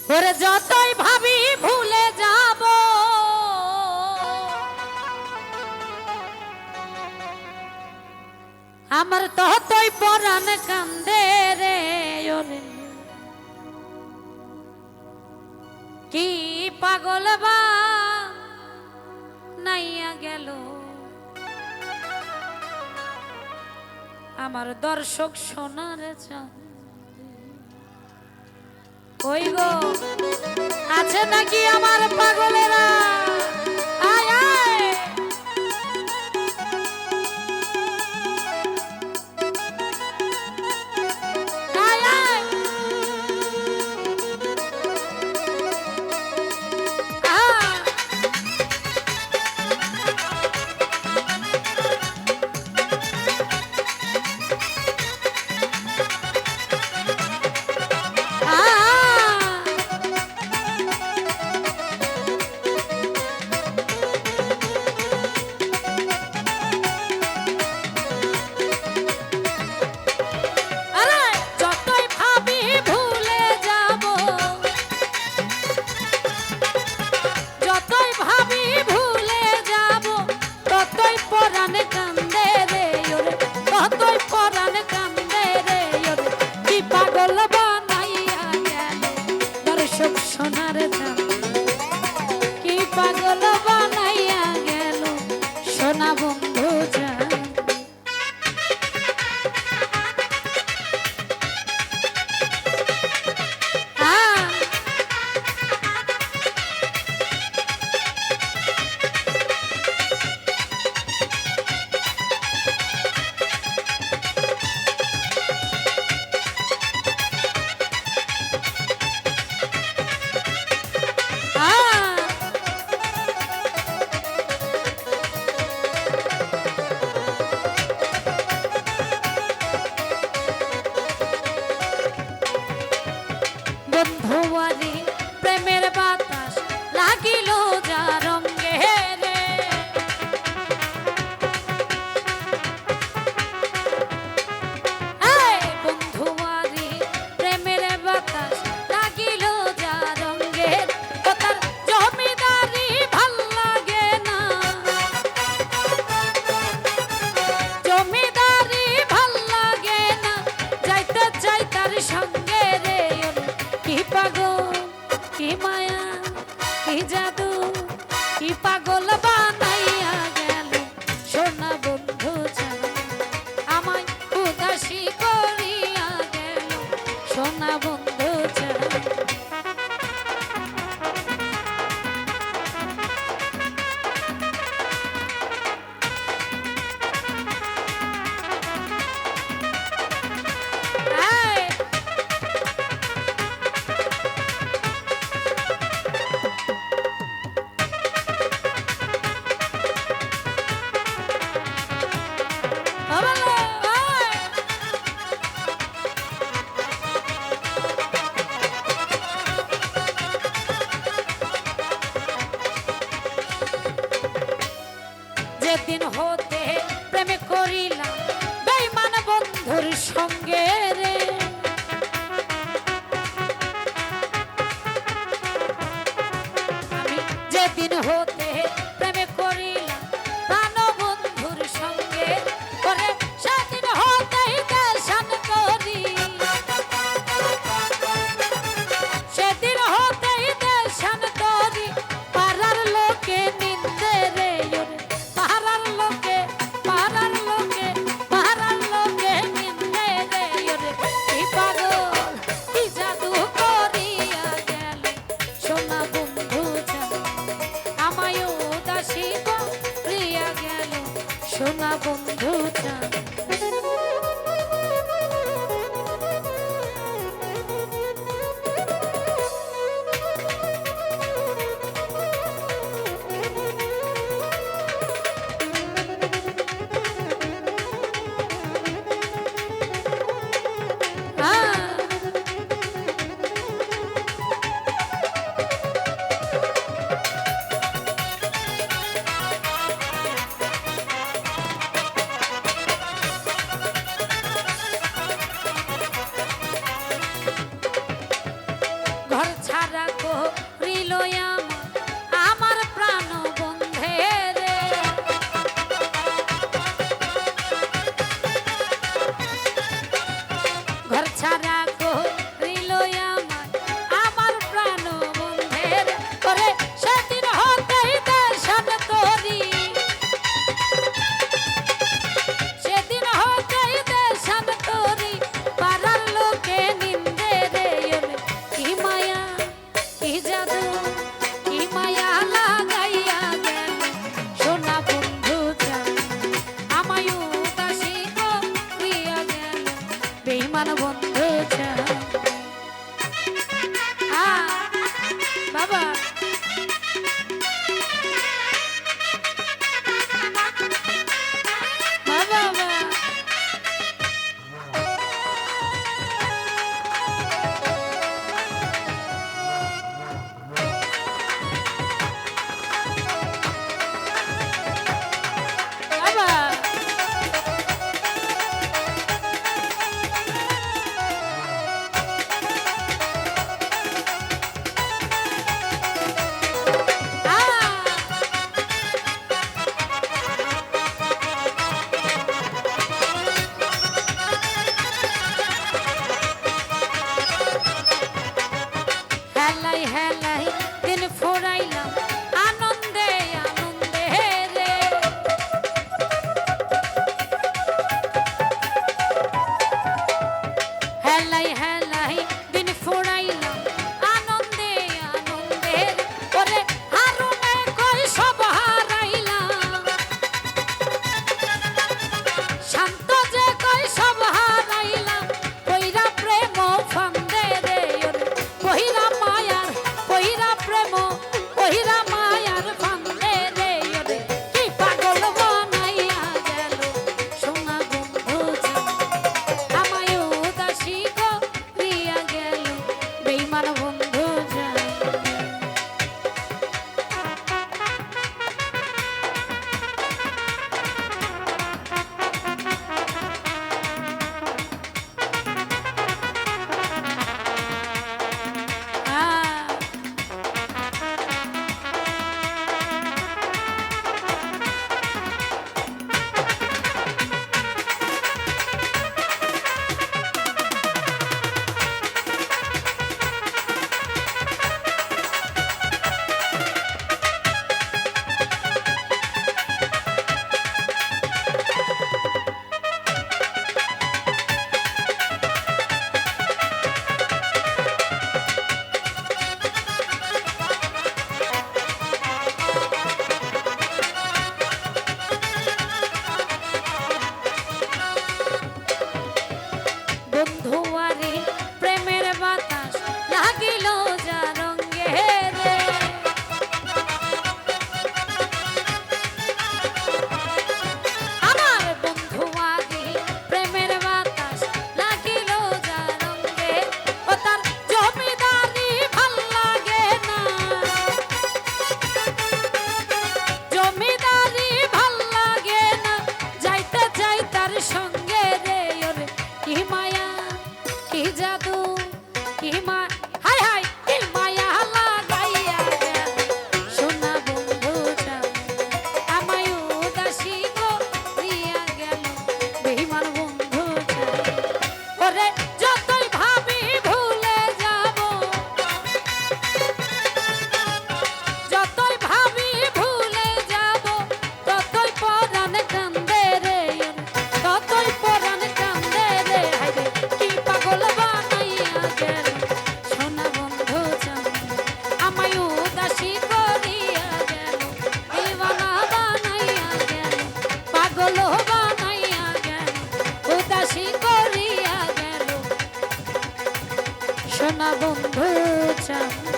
ওরে যতই ভাবি ভুলে যাব আমার ততই পরাণ কান্দে রে ওরে কি পাগল বা নাইয়া গেল আমার দর্শক সোনার চাঁদ ওই গো আছে নাকি আমার পাগলেরা আয় আয় আয় আয় পাগল বানাইয়া গেল সোনা বন্ধু জান বন্ধুয়ারি প্রেমের বাতাস লাগিল যা রঙে রে বন্ধুয়ারি প্রেমের বাতাস লাগিল যা রঙে তার জমিদারি ভাল লাগে না জমিদারি ভাল লাগে না যাইতে চাই তার সঙ্গে রে কি পাগল কি মায়া কি জাদু কি পাগল বানাইয়া গেল সোনা বন্ধু জান আমায় উদাসী করিয়া গেল সোনা বন্ধু জান ছাড়া করিল আমায় আমার প্রাণ বন্ধের করে সেদিন হতেই দেশান তোরি সেদিন হতেই দেশান তোরি পাড়ার লোকে নিন্দে রে কি মায়া কি জাদু কি মায়া লাগাইয়া গেল সোনা বন্ধু জান আমায় উদাসী করিয়া গেল বেঈমান বন্ধু জান বাবা বাবা বাবা হেলাই হেলাই দিন ফুরাইলাম আনন্দে আনন্দে রে হেলাই হেলাই দিন ফুরাইলাম আনন্দে আনন্দে ওরে হারুনে কই সব হারাইলাম শান্ত যে কই সব হারাইলাম কইরা প্রেম ফান্দে রে কইরা মায়ার কইরা প্রেম কইরা মায়ার ফান্দে রে কি পাগল বানাইয়া গেল সোনা বন্ধু আমায় উদাসী করিয়া গেল বেঈমান বন্ধু জান বন্ধুয়ারে প্রেমের বাতাস লাগিল যা রঙ্গে রে আমার বন্ধুয়ারে প্রেমের বাতাস লাগিল যা রঙ্গে ও তার জমিদারি ভাল লাগে না জমিদারি ভাল লাগে না যাইতে যাই তার সঙ্গে রে ওরে কি মায়া কি জাদু কি মা হাই হাই কি মায়া লাগাইয়া গেল সোনা বন্ধু জান আমায় উদাসী করিয়া গেল বেঈমান বন্ধু জান ওরে যতই ভাবি ভুলে যাব যতই ভাবি ভুলে যাব ততই পরাণ কান্দে রে ততই পরাণ কান্দে রে হাইরে কি পাগল বানাইয়া গেল সোনা বন্ধু জান আমায় উদাসী করিয়া গেল দিওয়ানা বানাইয়া গেল পাগল বানাইয়া গেল উদাসী করিয়া গেল সোনা বন্ধু জান।